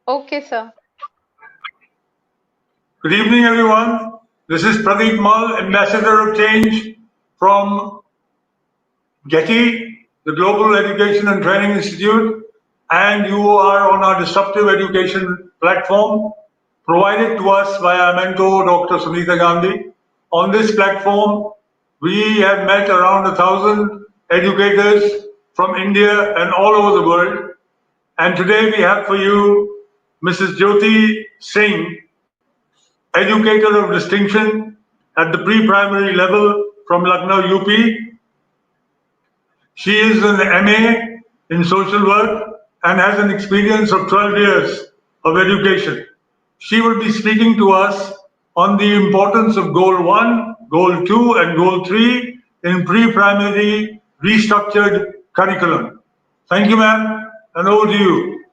Okay, sir. Good evening, everyone. This is Pradeep, Ambassador of Change from GETI, the Global Education and Training Institute, and you are on our disruptive education platform provided to us by our mentor, Dr. Sunita Gandhi. On this platform, we have met around 1,000 educators from India and all over the world. And today we have for you Mrs. Jyoti Singh, educator of distinction at the pre-primary level from Lucknow, UP. She is an MA in social work and has an experience of 12 years of education. She will be speaking to us on the importance of Goal 1, Goal 2, and Goal 3 in pre-primary restructured curriculum. Thank you, ma'am, and over to you.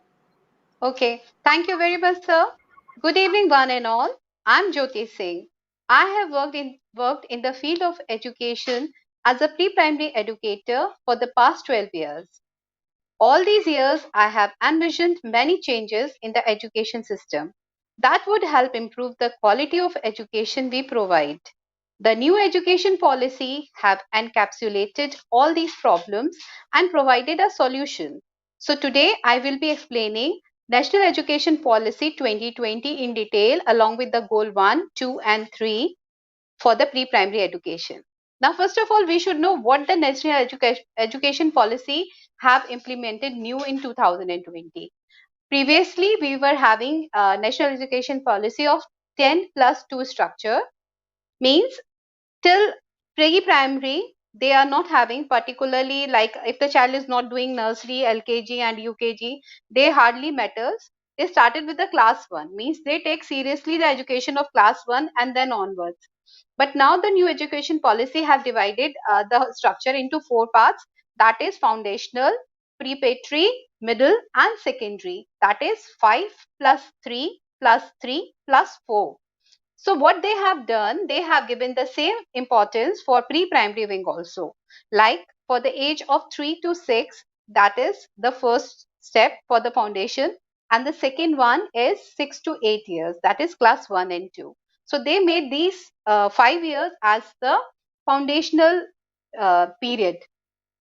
Okay. Thank you very much, sir. Good evening, one and all. I'm Jyoti Singh. I have worked in the field of education as a pre-primary educator for the past 12 years. All these years, I have envisioned many changes in the education system that would help improve the quality of education we provide. The new education policy have encapsulated all these problems and provided a solution. So today I will be explaining National Education Policy 2020 in detail along with the goal 1, 2 and 3 for the pre-primary education. Now, first of all, we should know what the National Education Policy have implemented new in 2020. Previously, we were having a National Education Policy of 10 plus 2 structure, means till pre-primary, they are not having, particularly like if the child is not doing nursery, LKG and UKG, they hardly matters. They started with the class 1, means they take seriously the education of class 1 and then onwards. But now the new education policy have divided the structure into 4 parts, that is foundational, preparatory, middle and secondary. That is 5 plus 3 plus 3 plus 4. So what they have done, they have given the same importance for pre-primary wing also. Like for the age of 3 to 6, that is the first step for the foundation. And the second one is 6 to 8 years, that is class 1 and 2. So they made these 5 years as the foundational period.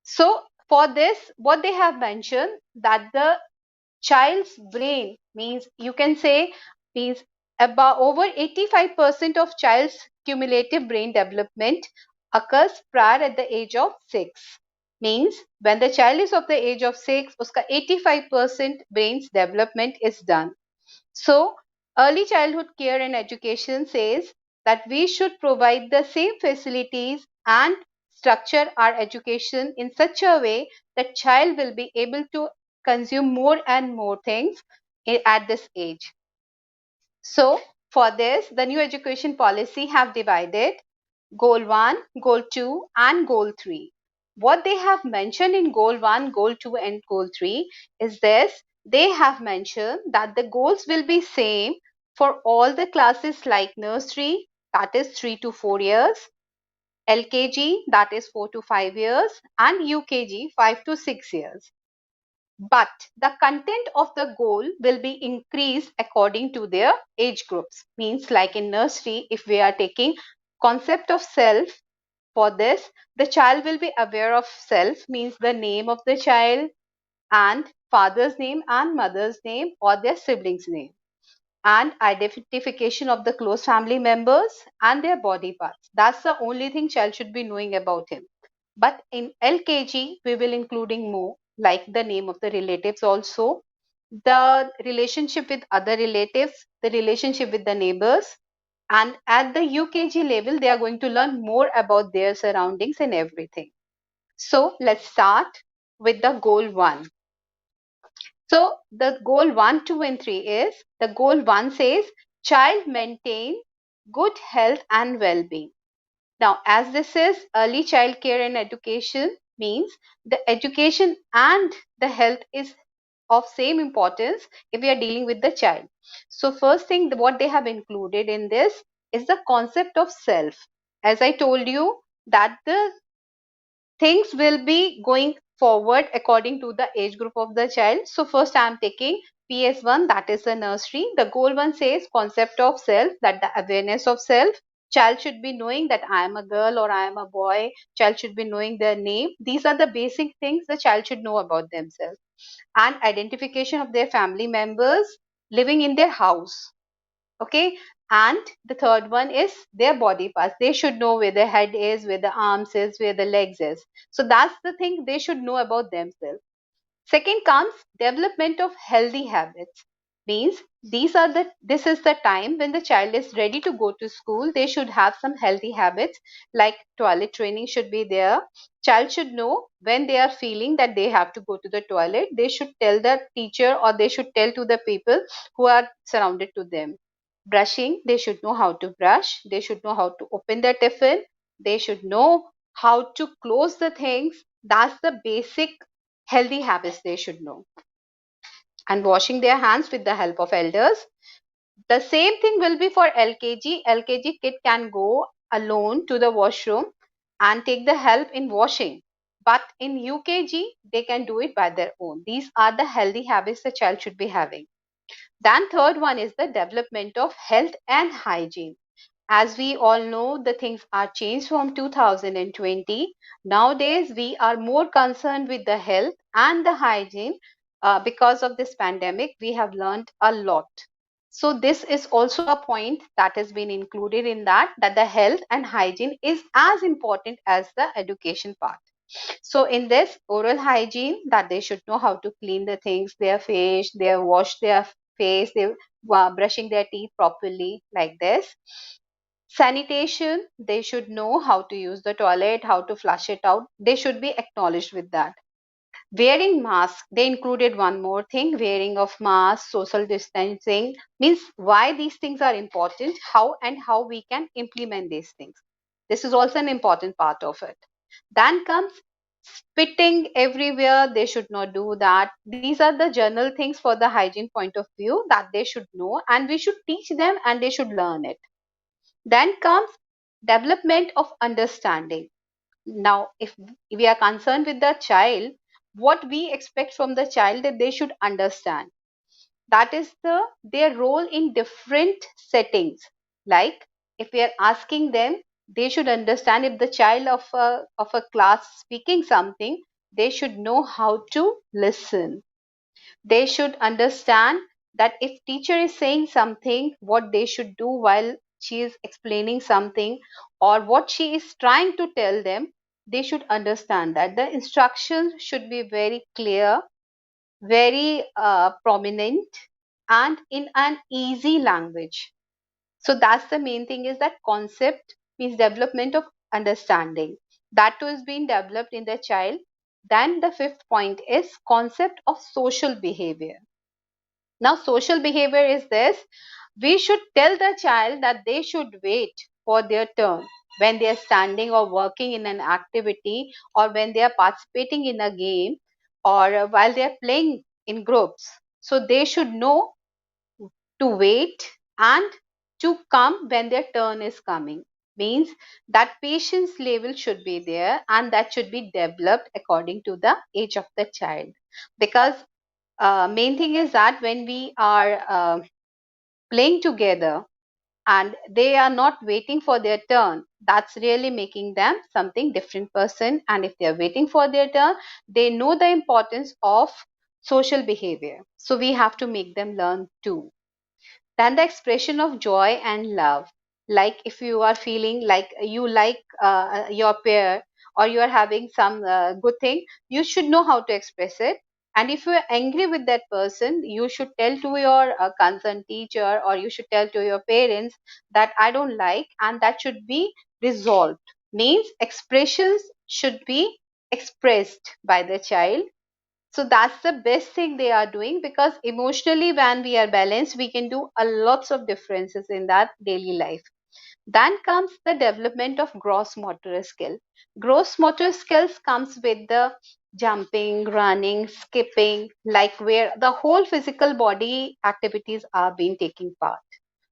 So for this, what they have mentioned that the child's brain, means you can say, means about over 85% of child's cumulative brain development occurs prior at the age of 6. Means when the child is of the age of 6, uska 85% brain's development is done. So early childhood care and education says that we should provide the same facilities and structure our education in such a way that child will be able to consume more and more things at this age. So for this, the new education policy have divided goal 1, goal 2 and goal 3. What they have mentioned in goal 1, goal 2 and goal 3 is this: they have mentioned that the goals will be same for all the classes like nursery, that is 3 to 4 years, LKG, that is 4 to 5 years, and UKG, 5 to 6 years. But the content of the goal will be increased according to their age groups. Means like in nursery, if we are taking concept of self, for this the child will be aware of self, means the name of the child and father's name and mother's name or their siblings name, and identification of the close family members and their body parts. That's the only thing child should be knowing about him. But in LKG, we will including more like the name of the relatives also, the relationship with other relatives, the relationship with the neighbors. And at the UKG level, they are going to learn more about their surroundings and everything. So let's start with the goal 1. So the goal 1, 2 and 3 is, the goal 1 says child maintain good health and well-being. Now, as this is early child care and education, means the education and the health is of same importance if we are dealing with the child. So first thing what they have included in this is the concept of self. As I told you that the things will be going forward according to the age group of the child. So first I am taking PS1, that is the nursery. The goal one says concept of self, that the awareness of self. Child should be knowing that I am a girl or I am a boy. Child should be knowing their name. These are the basic things the child should know about themselves. And identification of their family members living in their house. Okay. And the third one is their body parts. They should know where the head is, where the arms is, where the legs is. So that's the thing they should know about themselves. Second comes development of healthy habits. Means this is the time when the child is ready to go to school. They should have some healthy habits, like toilet training should be there. Child should know when they are feeling that they have to go to the toilet. They should tell the teacher, or they should tell to the people who are surrounded to them. Brushing, they should know how to brush. They should know how to open the tiffin. They should know how to close the things. That's the basic healthy habits they should know. And washing their hands with the help of elders. The same thing will be for LKG. LKG kid can go alone to the washroom and take the help in washing. But in UKG, they can do it by their own. These are the healthy habits the child should be having. Then third one is the development of health and hygiene. As we all know, the things are changed from 2020. Nowadays, we are more concerned with the health and the hygiene. Because of this pandemic, we have learned a lot. So this is also a point that has been included in that the health and hygiene is as important as the education part. So in this oral hygiene, that they should know how to clean the things, their face, they wash their face, they brushing their teeth properly, like this. Sanitation, they should know how to use the toilet, how to flush it out. They should be acknowledged with that. Wearing mask, they included one more thing, wearing of mask, social distancing. Means why these things are important, how we can implement these things. This is also an important part of it. Then comes spitting everywhere, they should not do that. These are the general things for the hygiene point of view that they should know, and we should teach them and they should learn it. Then comes development of understanding. Now, if we are concerned with the child, what we expect from the child that they should understand. That is their role in different settings. Like if we are asking them, they should understand if the child of a class speaking something, they should know how to listen. They should understand that if teacher is saying something, what they should do while she is explaining something, or what she is trying to tell them. They should understand that the instructions should be very clear, very prominent, and in an easy language. So that's the main thing, is that concept means development of understanding. That too is being developed in the child. Then the fifth point is concept of social behavior. Now, social behavior is this: we should tell the child that they should wait for their turn when they are standing or working in an activity, or when they are participating in a game, or while they are playing in groups. So, they should know to wait and to come when their turn is coming. Means that patience level should be there, and that should be developed according to the age of the child. Because main thing is that when we are playing together and they are not waiting for their turn, that's really making them something different person. And if they are waiting for their turn, they know the importance of social behavior, so we have to make them learn too. Then the expression of joy and love. Like if you are feeling like you like your pair, or you are having some good thing, you should know how to express it. And if you are angry with that person, you should tell to your concerned teacher, or you should tell to your parents that I don't like, and that should be resolved. Means expressions should be expressed by the child. So that's the best thing they are doing, because emotionally when we are balanced, we can do a lots of differences in that daily life. Then comes the development of gross motor skill. Gross motor skills comes with the jumping, running, skipping, like where the whole physical body activities are being taking part.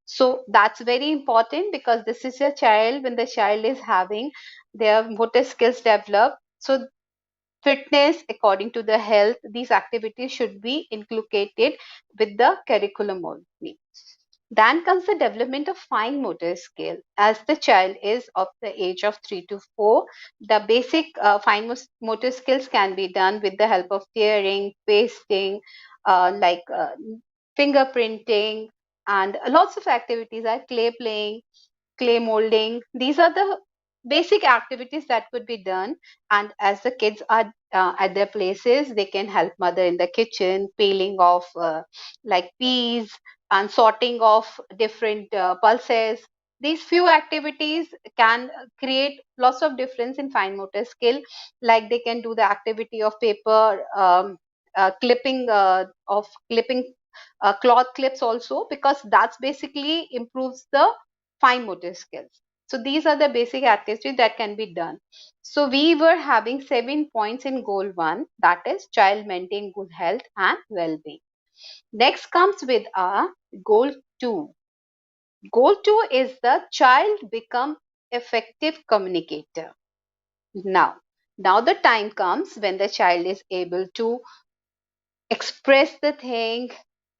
So that's very important, because this is a child, when the child is having their motor skills developed. So fitness, according to the health, these activities should be inculcated with the curriculum only. Then comes the development of fine motor skill. As the child is of the age of 3 to 4, the basic motor skills can be done with the help of tearing, pasting, fingerprinting, and lots of activities like clay playing, clay molding. These are the basic activities that could be done. And as the kids are at their places, they can help mother in the kitchen, peeling off peas and sorting off different pulses. These few activities can create lots of difference in fine motor skill. Like they can do the activity of paper clipping cloth clips also, because that's basically improves the fine motor skills. So these are the basic activities that can be done. So we were having 7 points in goal 1, that is child maintain good health and well-being. Next comes with our goal 2. Goal 2 is the child become effective communicator. Now the time comes when the child is able to express the thing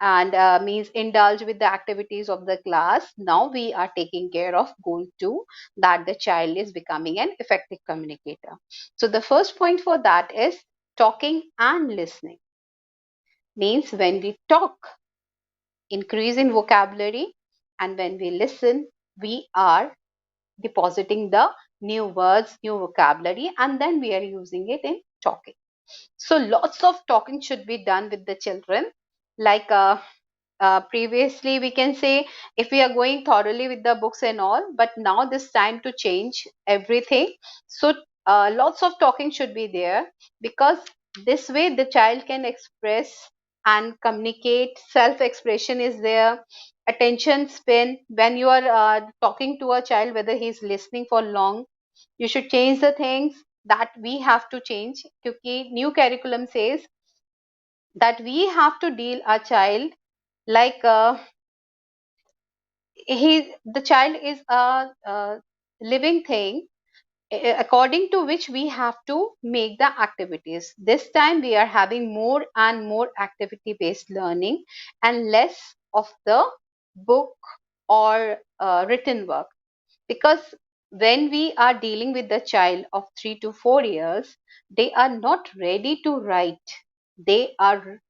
and means indulge with the activities of the class. Now we are taking care of goal 2, that the child is becoming an effective communicator. So the first point for that is talking and listening. Means when we talk, increase in vocabulary, and when we listen, we are depositing the new words, new vocabulary, and then we are using it in talking. So lots of talking should be done with the children. Like previously, we can say if we are going thoroughly with the books and all, but now this time to change everything. So lots of talking should be there, because this way the child can express and communicate. Self expression is there. Attention span, when you are talking to a child, whether he's listening for long, you should change the things that we have to change. Because new curriculum says that we have to deal a child like the child is a living thing, according to which we have to make the activities. This time we are having more and more activity based learning and less of the book or written work. Because when we are dealing with the child of 3 to 4 years, they are not ready to write, they are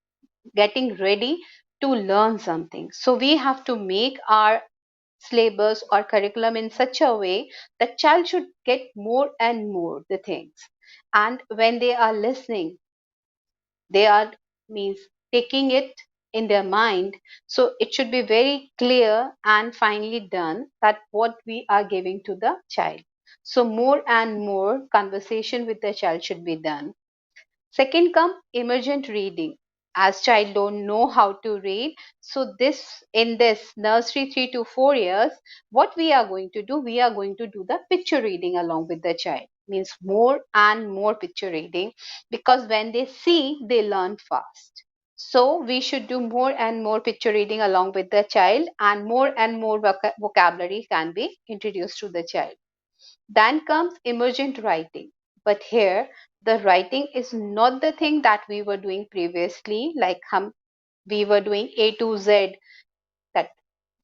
getting ready to learn something. So we have to make our syllabus or curriculum in such a way that child should get more and more the things. And when they are listening, they are means taking it in their mind. So it should be very clear and finely done that what we are giving to the child. So more and more conversation with the child should be done. Second come emergent reading. As child don't know how to read, so this in this nursery 3 to 4 years, what we are going to do, we are going to do the picture reading along with the child. Means more and more picture reading, because when they see, they learn fast. So we should do more and more picture reading along with the child, and more vocabulary can be introduced to the child. Then comes emergent writing. But here, the writing is not the thing that we were doing previously, like we were doing A to Z, that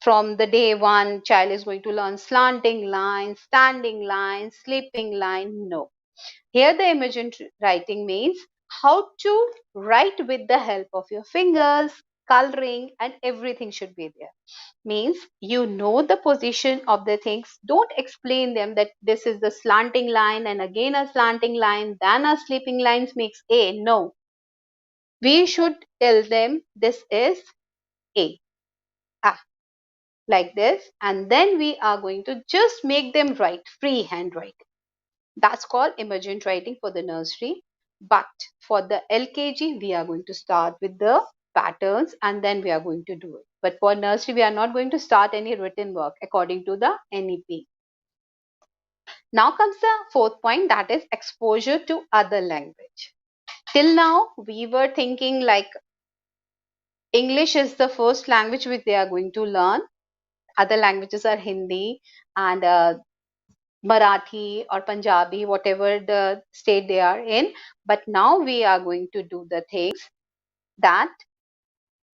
from the day one, child is going to learn slanting line, standing line, sleeping line. No. Here, the emergent writing means how to write with the help of your fingers, coloring, and everything should be there. Means you know the position of the things. Don't explain them that this is the slanting line and again a slanting line, then a sleeping lines makes A. No, we should tell them this is A. Ah, like this, and then we are going to just make them write freehand writing. That's called emergent writing for the nursery. But for the LKG, we are going to start with the patterns and then we are going to do it. But for nursery, we are not going to start any written work according to the NEP. Now comes the fourth point, that is exposure to other language. Till now, we were thinking like English is the first language which they are going to learn. Other languages are Hindi and Marathi or Punjabi, whatever the state they are in. But now we are going to do the things that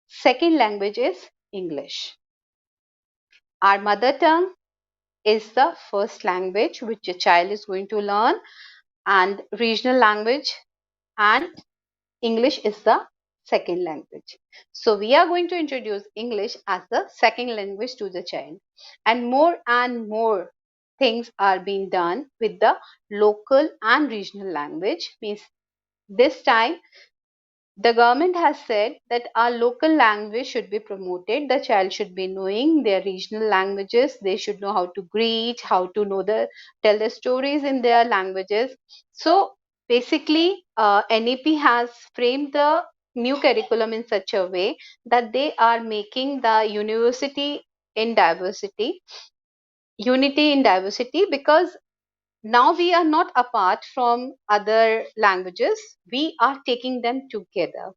second language is English. Our mother tongue is the first language which a child is going to learn, and regional language and English is the second language. So we are going to introduce English as the second language to the child. And more things are being done with the local and regional language. Means this time the government has said that our local language should be promoted. The child should be knowing their regional languages. They should know how to greet, how to know the tell the stories in their languages. So basically, NEP has framed the new curriculum in such a way that they are making the university in diversity, unity in diversity, because now we are not apart from other languages. We are taking them together.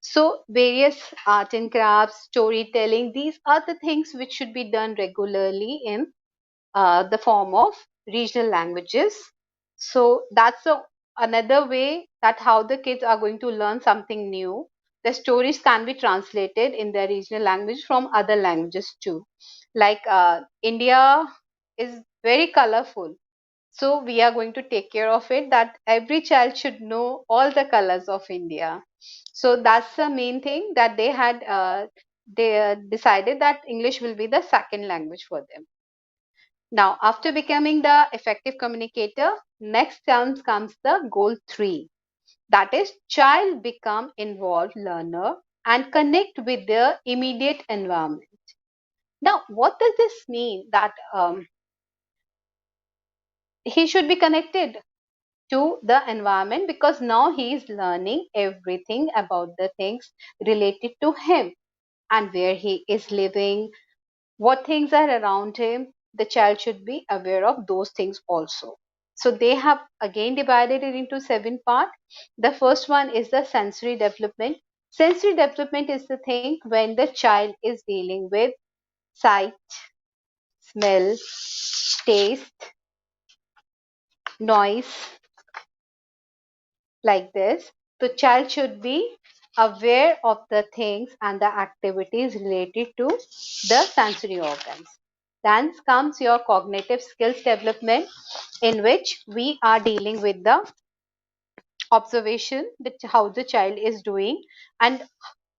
So, various art and crafts, storytelling, these are the things which should be done regularly in the form of regional languages. So, that's another way that how the kids are going to learn something new. The stories can be translated in their regional language from other languages too. Like India is very colorful, so we are going to take care of it that every child should know all the colors of India. So that's the main thing that they decided that English will be the second language for them. Now, after becoming the effective communicator, next comes the goal 3. That is, child become involved learner and connect with their immediate environment. Now, what does this mean? That he should be connected to the environment, because now he is learning everything about the things related to him and where he is living, what things are around him. The child should be aware of those things also. So they have again divided it into 7 parts. The first one is the sensory development. Sensory development is the thing when the child is dealing with sight, smell, taste, noise, like this. The child should be aware of the things and the activities related to the sensory organs. Then comes your cognitive skills development, in which we are dealing with the observation, that how the child is doing, and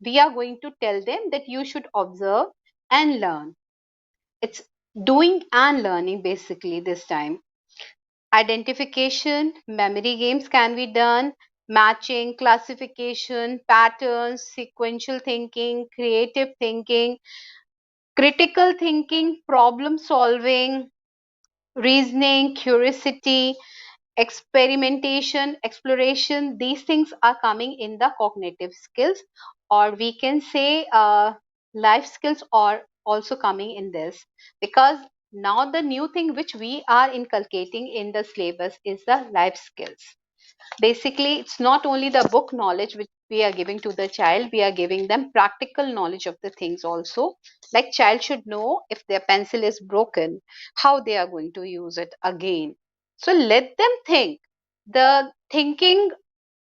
we are going to tell them that you should observe and learn. It's doing and learning basically this time. Identification, memory games can be done, matching, classification, patterns, sequential thinking, creative thinking, critical thinking, problem solving, reasoning, curiosity, experimentation, exploration. These things are coming in the cognitive skills, or we can say life skills are also coming in this, because now the new thing which we are inculcating in the syllabus is the life skills. Basically, it's not only the book knowledge which we are giving to the child, we are giving them practical knowledge of the things also. Like child should know if their pencil is broken, how they are going to use it again. So let them think. The thinking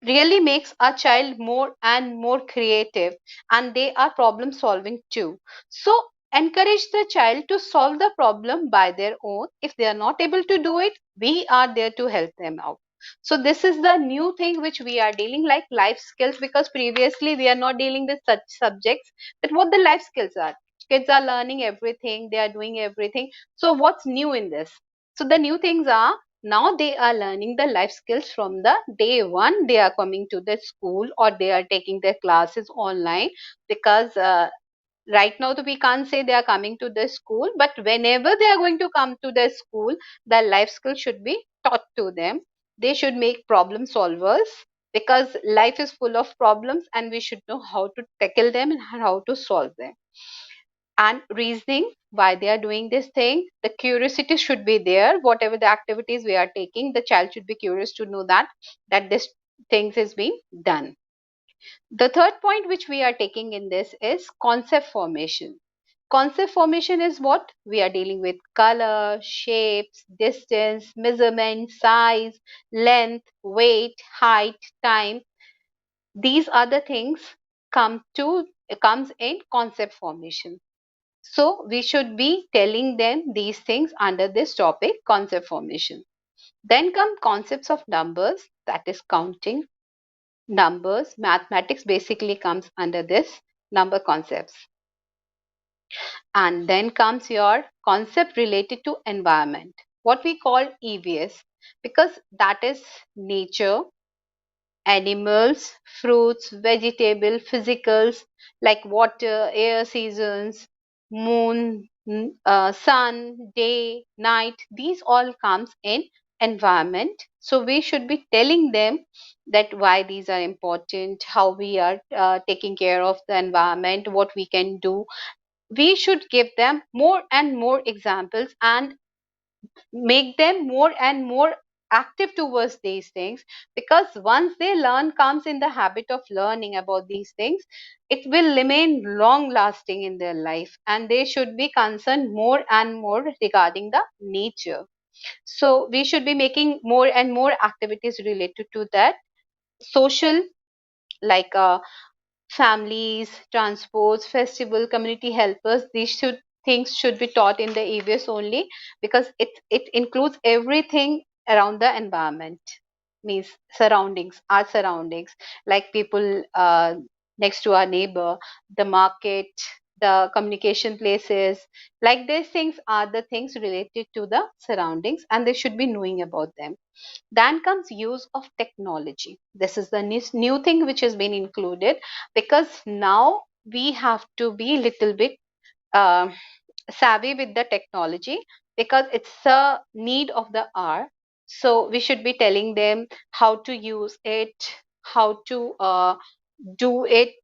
really makes a child more and more creative, and they are problem solving too. So encourage the child to solve the problem by their own. If they are not able to do it, we are there to help them out. So this is the new thing which we are dealing, like life skills, because previously we are not dealing with such subjects. That what the life skills are, kids are learning everything, they are doing everything. So what's new in this? So the new things are, now they are learning the life skills from the day one they are coming to the school, or they are taking their classes online. Because right now we can't say they are coming to the school, but whenever they are going to come to the school, the life skills should be taught to them. They should make problem solvers, because life is full of problems and we should know how to tackle them and how to solve them. And reasoning, why they are doing this thing, the curiosity should be there. Whatever the activities we are taking, the child should be curious to know that this things is being done. The third point which we are taking in this is concept formation. Concept formation is what? We are dealing with color, shapes, distance, measurement, size, length, weight, height, time. These are the things comes in concept formation. So we should be telling them these things under this topic, concept formation. Then come concepts of numbers, that is counting. Numbers, mathematics basically comes under this number concepts. And then comes your concept related to environment, what we call EVS, because that is nature, animals, fruits, vegetable, physicals like water, air, seasons, moon, sun, day, night. These all comes in environment. So we should be telling them that why these are important, how we are taking care of the environment, what we can do. We should give them more and more examples and make them more and more active towards these things, because once they learn, comes in the habit of learning about these things, it will remain long lasting in their life, and they should be concerned more and more regarding the nature. So we should be making more and more activities related to that. Social, like families, transports, festival, community helpers. These should things should be taught in the EVS only, because it includes everything around the environment, means surroundings, our surroundings, like people next to our neighbor, the market, the communication places, like these things are the things related to the surroundings, and they should be knowing about them. Then comes use of technology. This is the new thing which has been included, because now we have to be little bit uh, savvy with the technology, because it's a need of the hour. So we should be telling them how to use it, how to do it,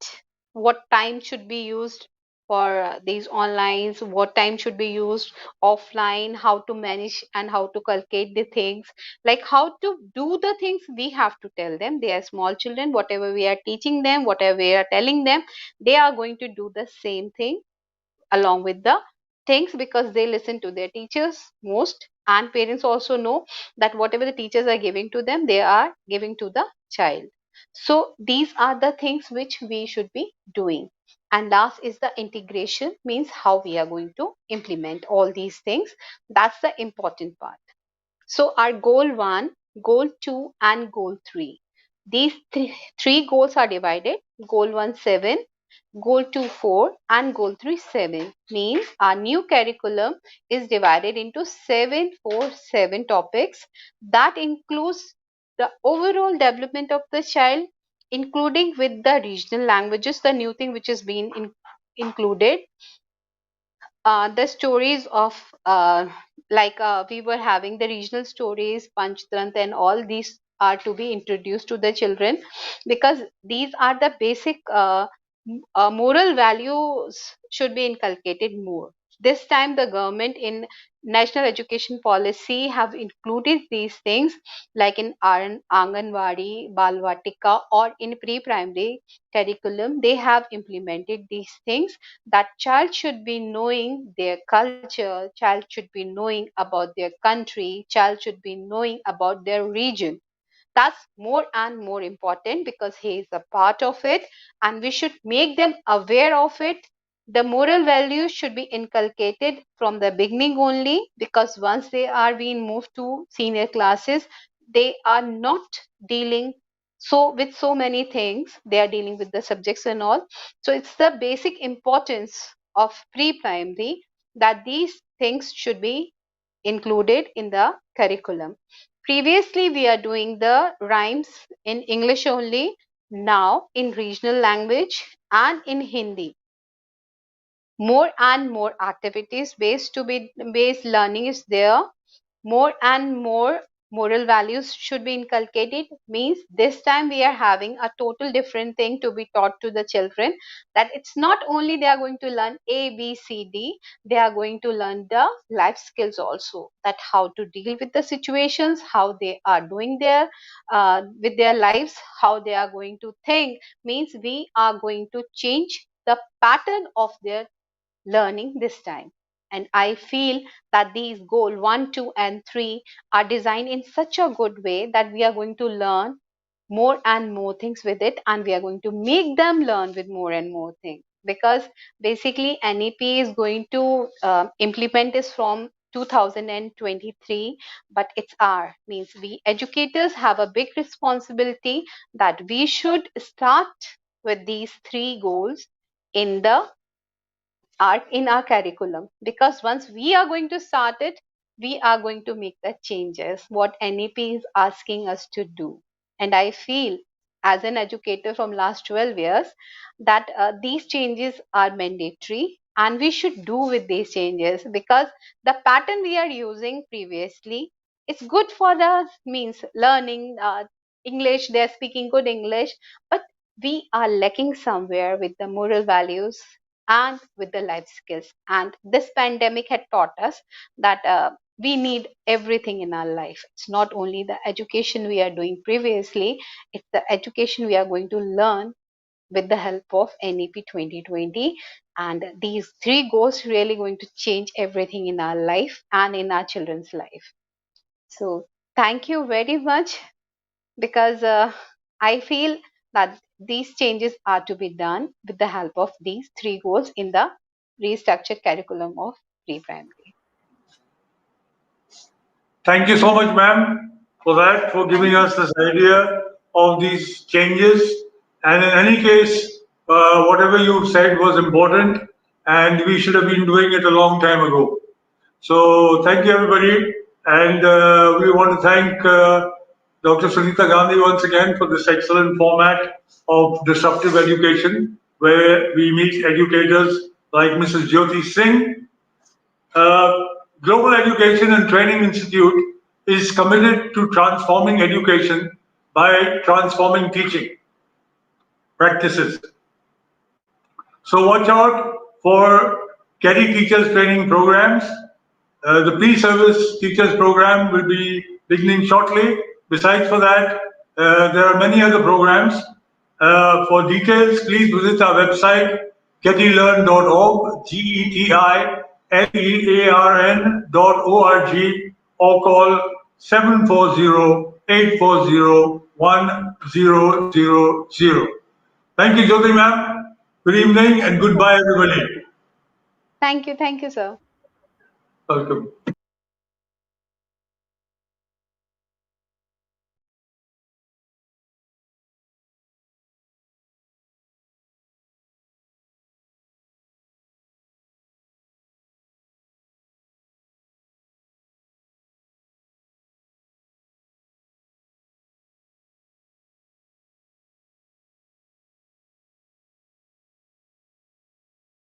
what time should be used for these onlines, what time should be used offline, how to manage and how to calculate the things, like how to do the things. We have to tell them. They are small children, whatever we are teaching them, whatever we are telling them, they are going to do the same thing along with the things, because they listen to their teachers most, and parents also know that whatever the teachers are giving to them, they are giving to the child. So these are the things which we should be doing. And last is the integration, means how we are going to implement all these things. That's the important part. So our goal 1, goal 2, and goal 3. These three goals are divided. Goal 1 7, goal 2 4, and goal 3 7. Means our new curriculum is divided into 7 topics that includes the overall development of the child, including with the regional languages, the new thing which is being included, the stories of like we were having the regional stories, Panchtantra, and all these are to be introduced to the children, because these are the basic moral values should be inculcated more. This time the government in national education policy have included these things, like in Anganwadi, Balvatika, or in pre-primary curriculum. They have implemented these things, that child should be knowing their culture, child should be knowing about their country, child should be knowing about their region. That's more and more important, because he is a part of it, and we should make them aware of it. The moral values should be inculcated from the beginning only, because once they are being moved to senior classes, they are not dealing so with so many things. They are dealing with the subjects and all. So it's the basic importance of pre-primary, that these things should be included in the curriculum. Previously, we are doing the rhymes in English only. Now, in regional language and in Hindi, more and more activities based to be based learning is there. More and more moral values should be inculcated, means this time we are having a total different thing to be taught to the children, that it's not only they are going to learn ABCD, they are going to learn the life skills also, that how to deal with the situations, how they are doing their with their lives, how they are going to think, means we are going to change the pattern of their learning this time. And I feel that these goal 1, 2, and 3 are designed in such a good way that we are going to learn more and more things with it, and we are going to make them learn with more and more things, because basically NEP is going to implement this from 2023, but it's our means we educators have a big responsibility that we should start with these three goals in the art in our curriculum, because once we are going to start it, we are going to make the changes what NEP is asking us to do. And I feel as an educator from last 12 years that these changes are mandatory and we should do with these changes, because the pattern we are using previously is good for the means learning English, they're speaking good English, but we are lacking somewhere with the moral values and with the life skills. And this pandemic had taught us that we need everything in our life. It's not only the education we are doing previously, it's the education we are going to learn with the help of NEP 2020. And these three goals really going to change everything in our life and in our children's life. So thank you very much, because I feel that these changes are to be done with the help of these three goals in the restructured curriculum of pre-primary. Thank you so much, ma'am, for that, for Thank giving you. us this idea of these changes. And in any case, whatever you said was important, and we should have been doing it a long time ago. So thank you, everybody. And we want to thank Dr. Sunita Gandhi once again for this excellent format of disruptive education, where we meet educators like Mrs. Jyoti Singh. uh, Global Education and Training Institute is committed to transforming education by transforming teaching practices. So watch out for GETI teachers training programs. The pre-service teachers program will be beginning shortly. Besides for that, there are many other programs. For details, please visit our website, getilearn.org, GETILEARN.org, or call 740-840-1000. Thank you, Jyoti ma'am. Good evening and Thank you, sir. goodbye, everybody. Thank you, sir. Welcome.